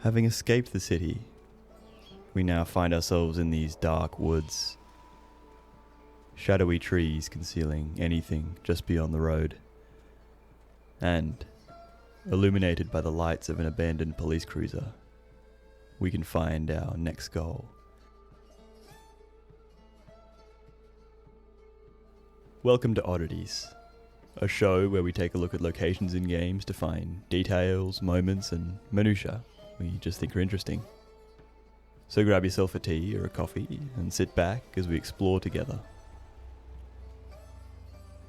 Having escaped the city, we now find ourselves in these dark woods. Shadowy trees concealing anything just beyond the road. And, illuminated by the lights of an abandoned police cruiser, we can find our next goal. Welcome to Oddities, a show where we take a look at locations in games to find details, moments, and minutiae we just think are interesting. So grab yourself a tea or a coffee and sit back as we explore together.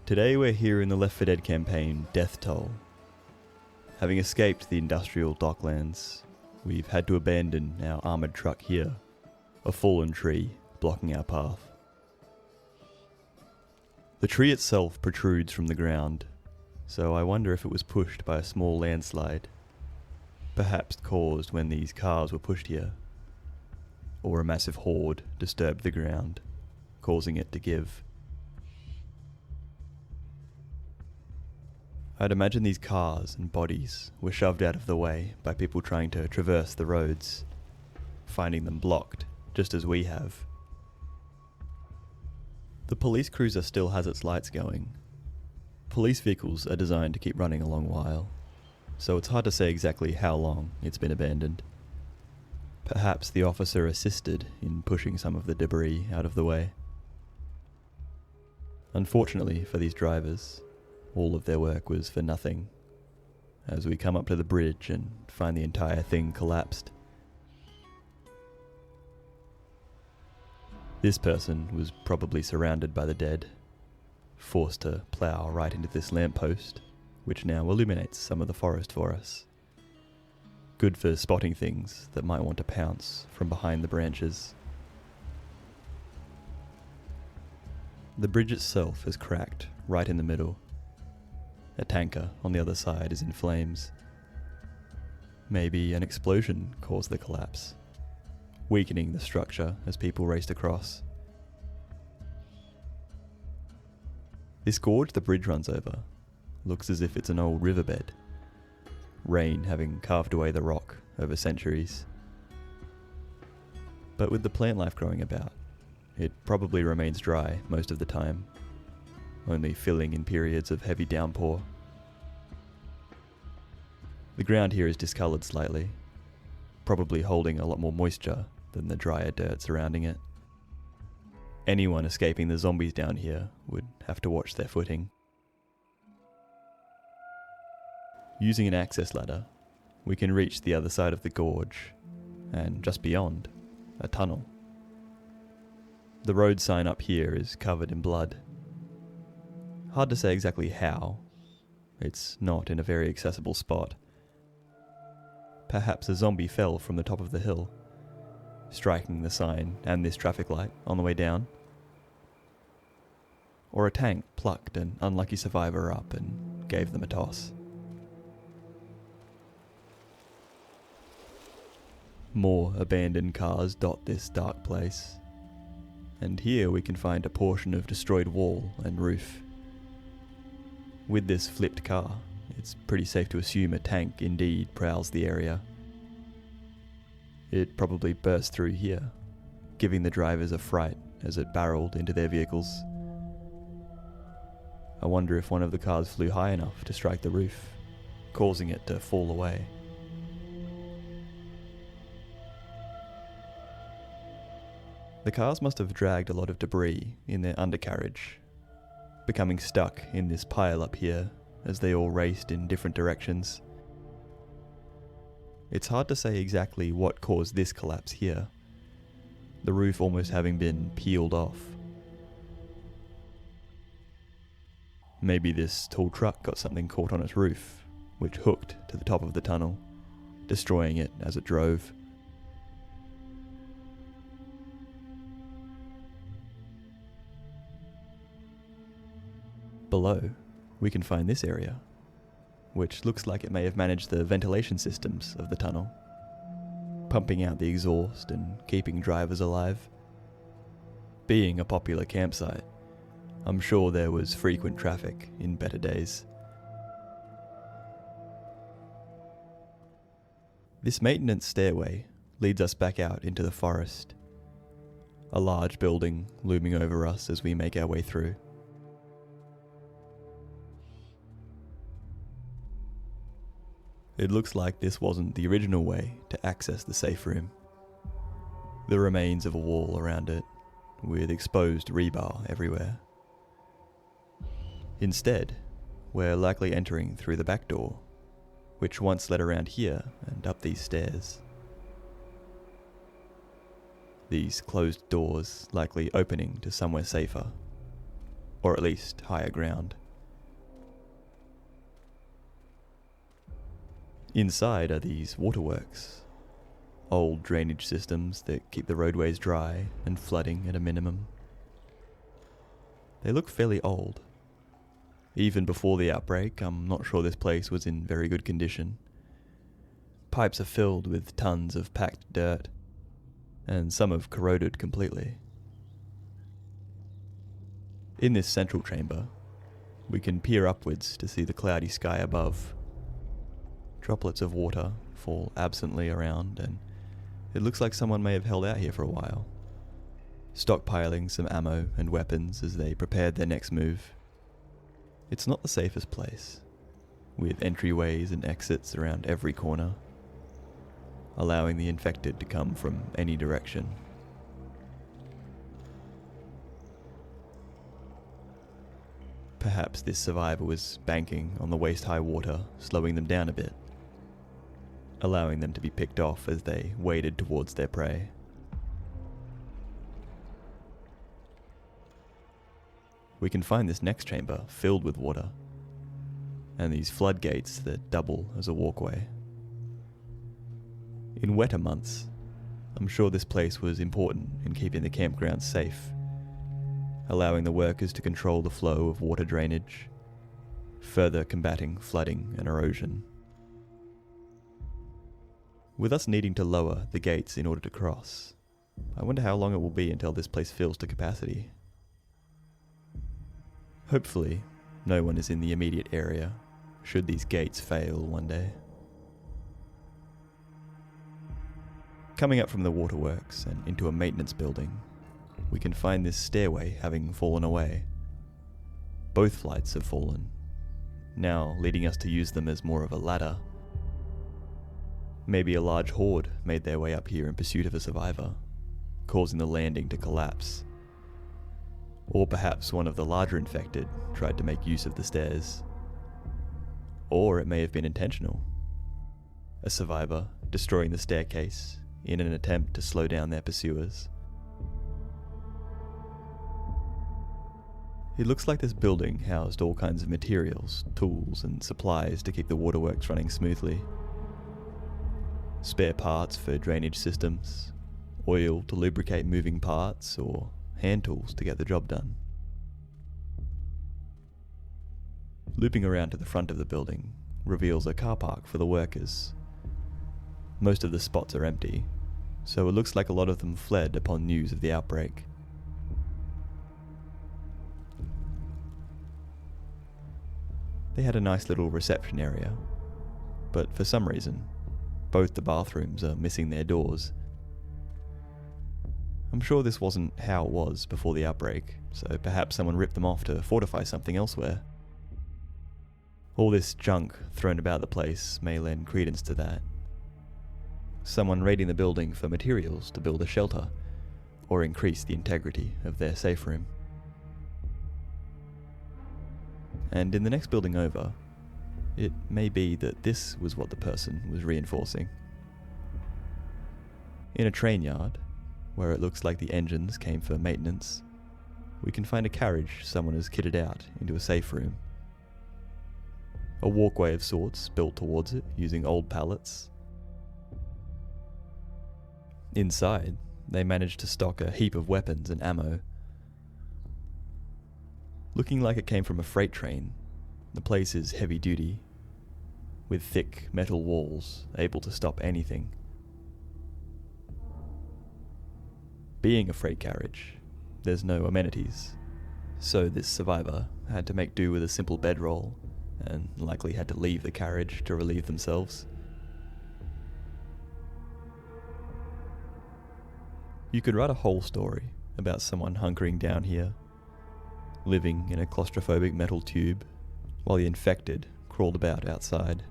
Today we're here in the Left 4 Dead campaign, Death Toll. Having escaped the industrial docklands, we've had to abandon our armoured truck here, a fallen tree blocking our path. The tree itself protrudes from the ground, so I wonder if it was pushed by a small landslide, perhaps caused when these cars were pushed here, or a massive horde disturbed the ground, causing it to give. I'd imagine these cars and bodies were shoved out of the way by people trying to traverse the roads, finding them blocked, just as we have. The police cruiser still has its lights going. Police vehicles are designed to keep running a long while, so it's hard to say exactly how long it's been abandoned. Perhaps the officer assisted in pushing some of the debris out of the way. Unfortunately for these drivers, all of their work was for nothing, as we come up to the bridge and find the entire thing collapsed. This person was probably surrounded by the dead, forced to plough right into this lamppost, which now illuminates some of the forest for us. Good for spotting things that might want to pounce from behind the branches. The bridge itself is cracked right in the middle. A tanker on the other side is in flames. Maybe an explosion caused the collapse, weakening the structure as people raced across. This gorge the bridge runs over looks as if it's an old riverbed, rain having carved away the rock over centuries. But with the plant life growing about, it probably remains dry most of the time, only filling in periods of heavy downpour. The ground here is discoloured slightly, probably holding a lot more moisture than the drier dirt surrounding it. Anyone escaping the zombies down here would have to watch their footing. Using an access ladder, we can reach the other side of the gorge, and just beyond, a tunnel. The road sign up here is covered in blood. Hard to say exactly how. It's not in a very accessible spot. Perhaps a zombie fell from the top of the hill, striking the sign and this traffic light on the way down. Or a tank plucked an unlucky survivor up and gave them a toss. More abandoned cars dot this dark place, and here we can find a portion of destroyed wall and roof. With this flipped car, it's pretty safe to assume a tank indeed prowls the area. It probably burst through here, giving the drivers a fright as it barreled into their vehicles. I wonder if one of the cars flew high enough to strike the roof, causing it to fall away. The cars must have dragged a lot of debris in their undercarriage, becoming stuck in this pile up here as they all raced in different directions. It's hard to say exactly what caused this collapse here, the roof almost having been peeled off. Maybe this tall truck got something caught on its roof, which hooked to the top of the tunnel, destroying it as it drove. Below, we can find this area, which looks like it may have managed the ventilation systems of the tunnel, pumping out the exhaust and keeping drivers alive. Being a popular campsite, I'm sure there was frequent traffic in better days. This maintenance stairway leads us back out into the forest, a large building looming over us as we make our way through. It looks like this wasn't the original way to access the safe room. The remains of a wall around it, with exposed rebar everywhere. Instead, we're likely entering through the back door, which once led around here and up these stairs. These closed doors likely opening to somewhere safer, or at least higher ground. Inside are these waterworks, old drainage systems that keep the roadways dry and flooding at a minimum. They look fairly old. Even before the outbreak, I'm not sure this place was in very good condition. Pipes are filled with tons of packed dirt, and some have corroded completely. In this central chamber, we can peer upwards to see the cloudy sky above. Droplets of water fall absently around, and it looks like someone may have held out here for a while, stockpiling some ammo and weapons as they prepared their next move. It's not the safest place, with entryways and exits around every corner, allowing the infected to come from any direction. Perhaps this survivor was banking on the waist-high water, slowing them down a bit, allowing them to be picked off as they waded towards their prey. We can find this next chamber filled with water, and these floodgates that double as a walkway. In wetter months, I'm sure this place was important in keeping the campground safe, allowing the workers to control the flow of water drainage, further combating flooding and erosion. With us needing to lower the gates in order to cross, I wonder how long it will be until this place fills to capacity. Hopefully, no one is in the immediate area, should these gates fail one day. Coming up from the waterworks and into a maintenance building, we can find this stairway having fallen away. Both flights have fallen, now leading us to use them as more of a ladder. Maybe a large horde made their way up here in pursuit of a survivor, causing the landing to collapse. Or perhaps one of the larger infected tried to make use of the stairs. Or it may have been intentional. A survivor destroying the staircase in an attempt to slow down their pursuers. It looks like this building housed all kinds of materials, tools, and supplies to keep the waterworks running smoothly. Spare parts for drainage systems, oil to lubricate moving parts, or hand tools to get the job done. Looping around to the front of the building reveals a car park for the workers. Most of the spots are empty, so it looks like a lot of them fled upon news of the outbreak. They had a nice little reception area, but for some reason, both the bathrooms are missing their doors. I'm sure this wasn't how it was before the outbreak, so perhaps someone ripped them off to fortify something elsewhere. All this junk thrown about the place may lend credence to that. Someone raiding the building for materials to build a shelter, or increase the integrity of their safe room. And in the next building over, it may be that this was what the person was reinforcing. In a trainyard, where it looks like the engines came for maintenance, we can find a carriage someone has kitted out into a safe room. A walkway of sorts built towards it using old pallets. Inside, they managed to stock a heap of weapons and ammo. Looking like it came from a freight train, the place is heavy duty, with thick metal walls able to stop anything. Being a freight carriage, there's no amenities, so this survivor had to make do with a simple bedroll, and likely had to leave the carriage to relieve themselves. You could write a whole story about someone hunkering down here, living in a claustrophobic metal tube, while the infected crawled about outside,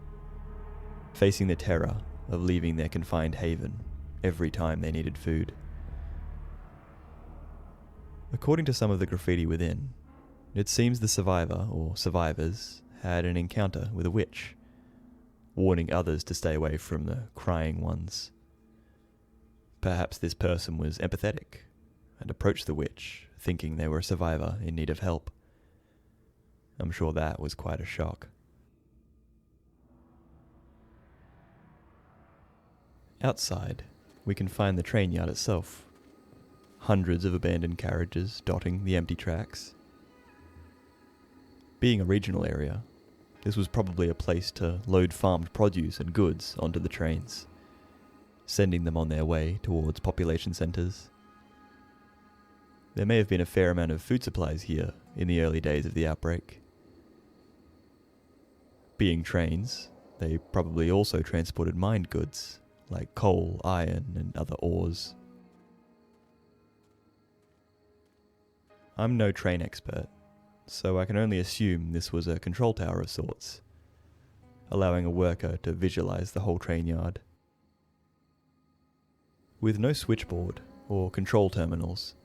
facing the terror of leaving their confined haven every time they needed food. According to some of the graffiti within, it seems the survivor or survivors had an encounter with a witch, warning others to stay away from the crying ones. Perhaps this person was empathetic and approached the witch thinking they were a survivor in need of help. I'm sure that was quite a shock. Outside, we can find the train yard itself. Hundreds of abandoned carriages dotting the empty tracks. Being a regional area, this was probably a place to load farmed produce and goods onto the trains, sending them on their way towards population centres. There may have been a fair amount of food supplies here in the early days of the outbreak. Being trains, they probably also transported mined goods, like coal, iron, and other ores. I'm no train expert, so I can only assume this was a control tower of sorts, allowing a worker to visualize the whole train yard. With no switchboard or control terminals,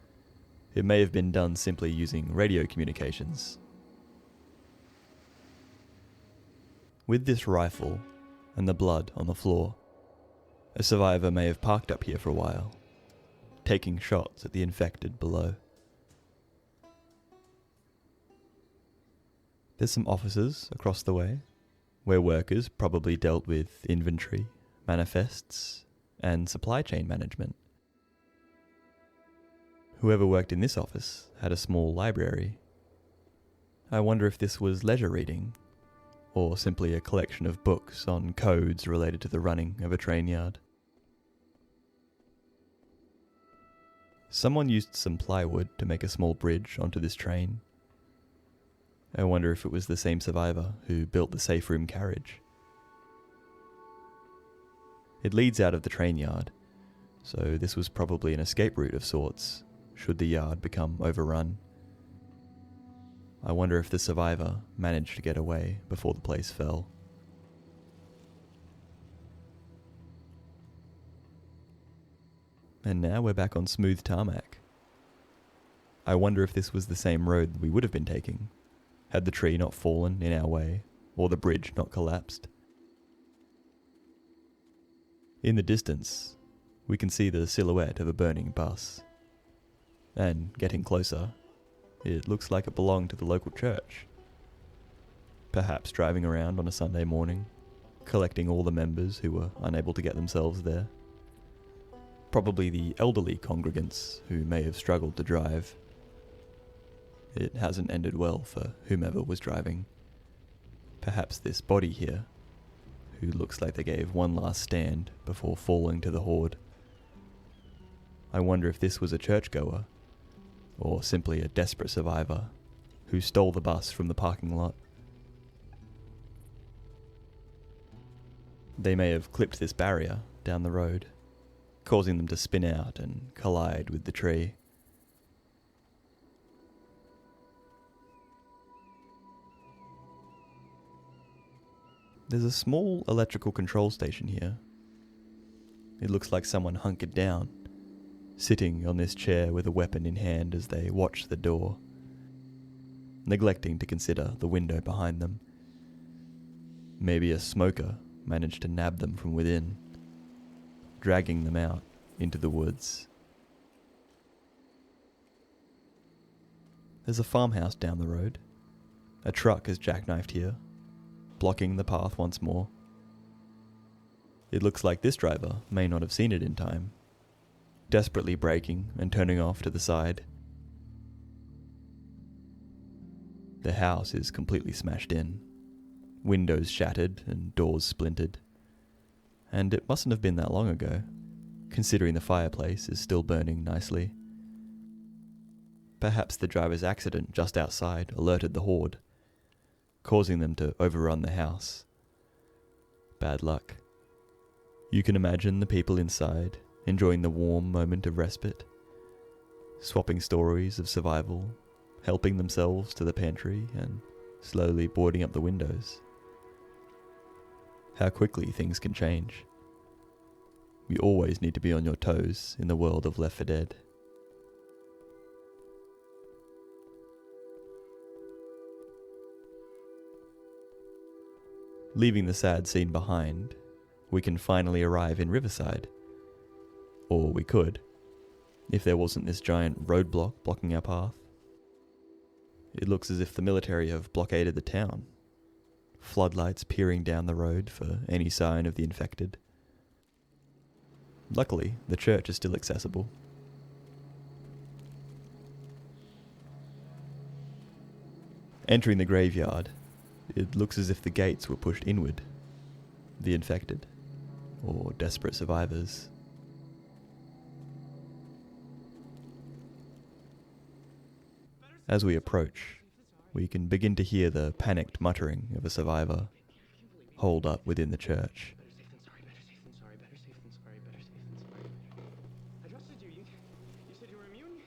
it may have been done simply using radio communications. With this rifle and the blood on the floor, a survivor may have parked up here for a while, taking shots at the infected below. There's some offices across the way, where workers probably dealt with inventory, manifests, and supply chain management. Whoever worked in this office had a small library. I wonder if this was leisure reading, or simply a collection of books on codes related to the running of a train yard. Someone used some plywood to make a small bridge onto this train. I wonder if it was the same survivor who built the safe room carriage. It leads out of the train yard, so this was probably an escape route of sorts, should the yard become overrun. I wonder if the survivor managed to get away before the place fell. And now we're back on smooth tarmac. I wonder if this was the same road we would have been taking, had the tree not fallen in our way, or the bridge not collapsed. In the distance, we can see the silhouette of a burning bus. And getting closer, it looks like it belonged to the local church. Perhaps driving around on a Sunday morning, collecting all the members who were unable to get themselves there. Probably the elderly congregants who may have struggled to drive. It hasn't ended well for whomever was driving. Perhaps this body here, who looks like they gave one last stand before falling to the horde. I wonder if this was a churchgoer, or simply a desperate survivor who stole the bus from the parking lot. They may have clipped this barrier down the road, causing them to spin out and collide with the tree. There's a small electrical control station here. It looks like someone hunkered down, sitting on this chair with a weapon in hand as they watch the door, neglecting to consider the window behind them. Maybe a smoker managed to nab them from within, dragging them out into the woods. There's a farmhouse down the road. A truck is jackknifed here, blocking the path once more. It looks like this driver may not have seen it in time, desperately braking and turning off to the side. The house is completely smashed in, windows shattered and doors splintered. And it mustn't have been that long ago, considering the fireplace is still burning nicely. Perhaps the driver's accident just outside alerted the horde, causing them to overrun the house. Bad luck. You can imagine the people inside, enjoying the warm moment of respite, swapping stories of survival, helping themselves to the pantry, and slowly boarding up the windows. How quickly things can change. You always need to be on your toes in the world of Left 4 Dead. Leaving the sad scene behind, we can finally arrive in Riverside. Or we could, if there wasn't this giant roadblock blocking our path. It looks as if the military have blockaded the town, floodlights peering down the road for any sign of the infected. Luckily, the church is still accessible. Entering the graveyard, it looks as if the gates were pushed inward. The infected, or desperate survivors. As we approach, we can begin to hear the panicked muttering of a survivor, holed up within the church. I trusted you. You said you were immune?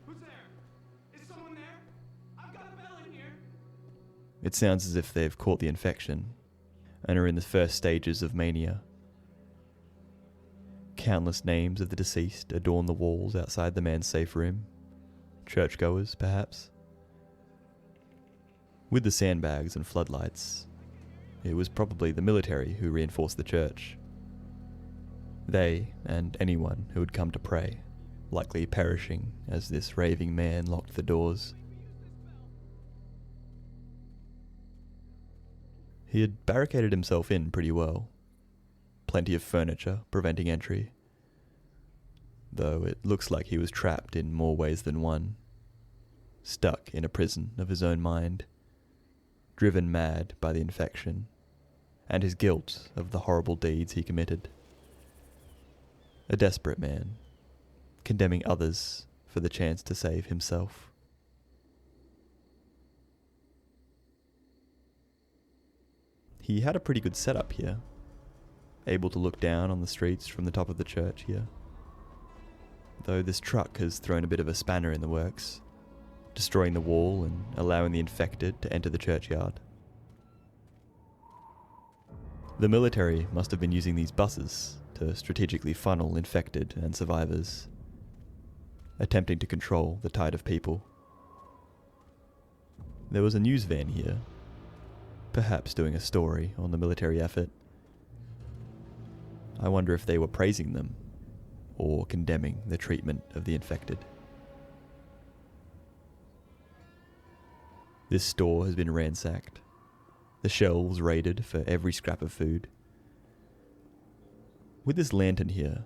Who's there? Is someone there? I've got a bell in here. It sounds as if they've caught the infection and are in the first stages of mania. Countless names of the deceased adorn the walls outside the man's safe room. Churchgoers, perhaps. With the sandbags and floodlights, it was probably the military who reinforced the church. They, and anyone who had come to pray, likely perishing as this raving man locked the doors. He had barricaded himself in pretty well. Plenty of furniture preventing entry. Though it looks like he was trapped in more ways than one. Stuck in a prison of his own mind. Driven mad by the infection, and his guilt of the horrible deeds he committed. A desperate man, condemning others for the chance to save himself. He had a pretty good setup here, able to look down on the streets from the top of the church here. Though this truck has thrown a bit of a spanner in the works, destroying the wall and allowing the infected to enter the churchyard. The military must have been using these buses to strategically funnel infected and survivors, attempting to control the tide of people. There was a news van here, perhaps doing a story on the military effort. I wonder if they were praising them or condemning the treatment of the infected. This store has been ransacked, the shelves raided for every scrap of food. With this lantern here,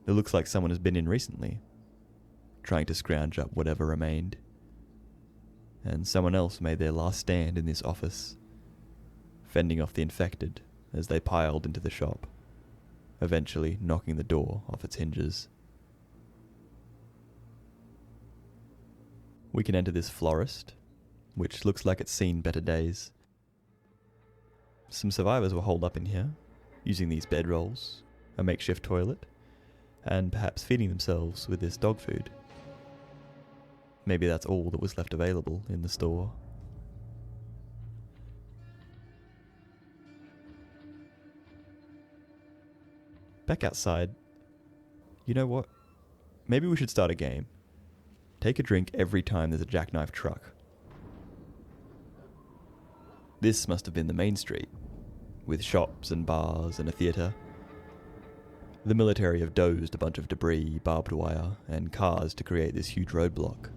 it looks like someone has been in recently, trying to scrounge up whatever remained. And someone else made their last stand in this office, fending off the infected as they piled into the shop, eventually knocking the door off its hinges. We can enter this florist, which looks like it's seen better days. Some survivors were holed up in here, using these bedrolls, a makeshift toilet, and perhaps feeding themselves with this dog food. Maybe that's all that was left available in the store. Back outside, you know what? Maybe we should start a game. Take a drink every time there's a jackknife truck. This must have been the main street, with shops and bars and a theatre. The military have dozed a bunch of debris, barbed wire, and cars to create this huge roadblock.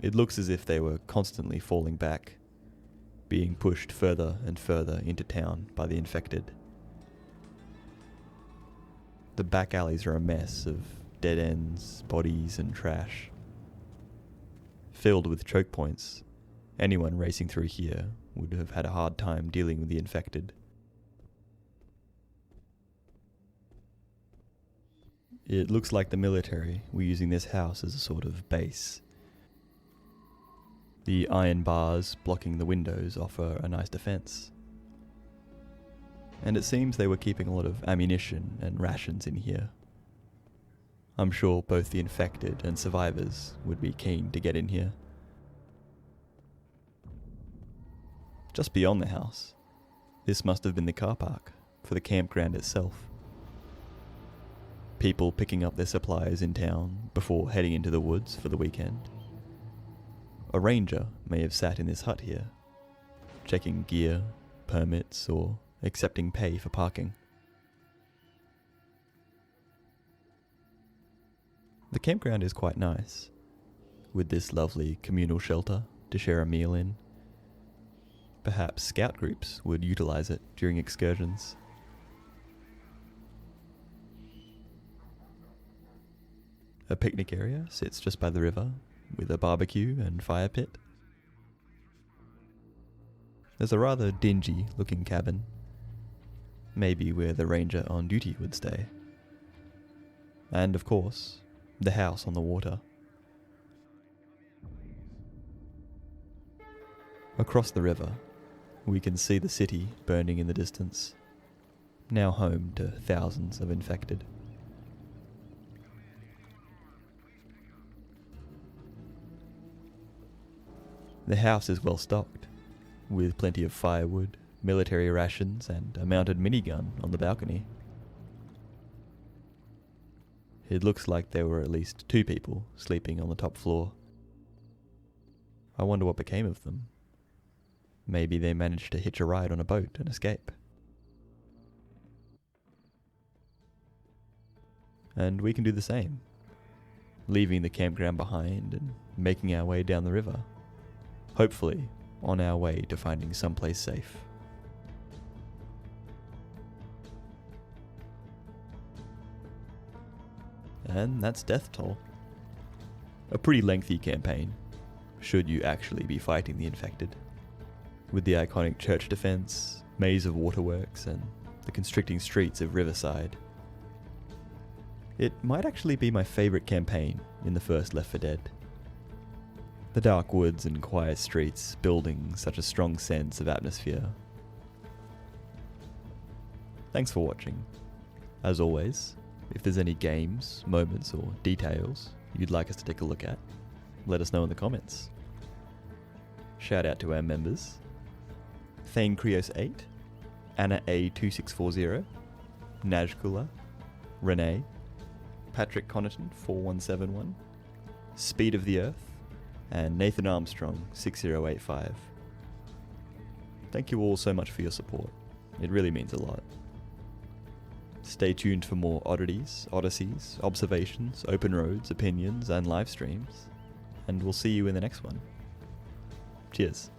It looks as if they were constantly falling back, being pushed further and further into town by the infected. The back alleys are a mess of dead ends, bodies, and trash. Filled with choke points, anyone racing through here would have had a hard time dealing with the infected. It looks like the military were using this house as a sort of base. The iron bars blocking the windows offer a nice defense. And it seems they were keeping a lot of ammunition and rations in here I'm sure both the infected and survivors would be keen to get in here. Just beyond the house, this must have been the car park for the campground itself. People picking up their supplies in town before heading into the woods for the weekend. A ranger may have sat in this hut here, checking gear, permits, or accepting pay for parking. The campground is quite nice, with this lovely communal shelter to share a meal in. Perhaps scout groups would utilize it during excursions. A picnic area sits just by the river, with a barbecue and fire pit. There's a rather dingy looking cabin, maybe where the ranger on duty would stay. And of course, the house on the water. Across the river, we can see the city burning in the distance, now home to thousands of infected. The house is well stocked, with plenty of firewood, military rations, and a mounted minigun on the balcony. It looks like there were at least 2 people sleeping on the top floor. I wonder what became of them. Maybe they managed to hitch a ride on a boat and escape. And we can do the same, leaving the campground behind and making our way down the river, hopefully on our way to finding someplace safe. And that's Death Toll. A pretty lengthy campaign, should you actually be fighting the infected, with the iconic church defense, maze of waterworks, and the constricting streets of Riverside. It might actually be my favourite campaign in the first Left 4 Dead. The dark woods and quiet streets building such a strong sense of atmosphere. Thanks for watching. As always, if there's any games, moments, or details you'd like us to take a look at, let us know in the comments. Shout out to our members: Thane Krios 8, Anna A2640, Najkula, Renee, Patrick Connaughton 4171, Speed of the Earth, and Nathan Armstrong 6085. Thank you all so much for your support. It really means a lot. Stay tuned for more oddities, odysseys, observations, open roads, opinions, and live streams. And we'll see you in the next one. Cheers.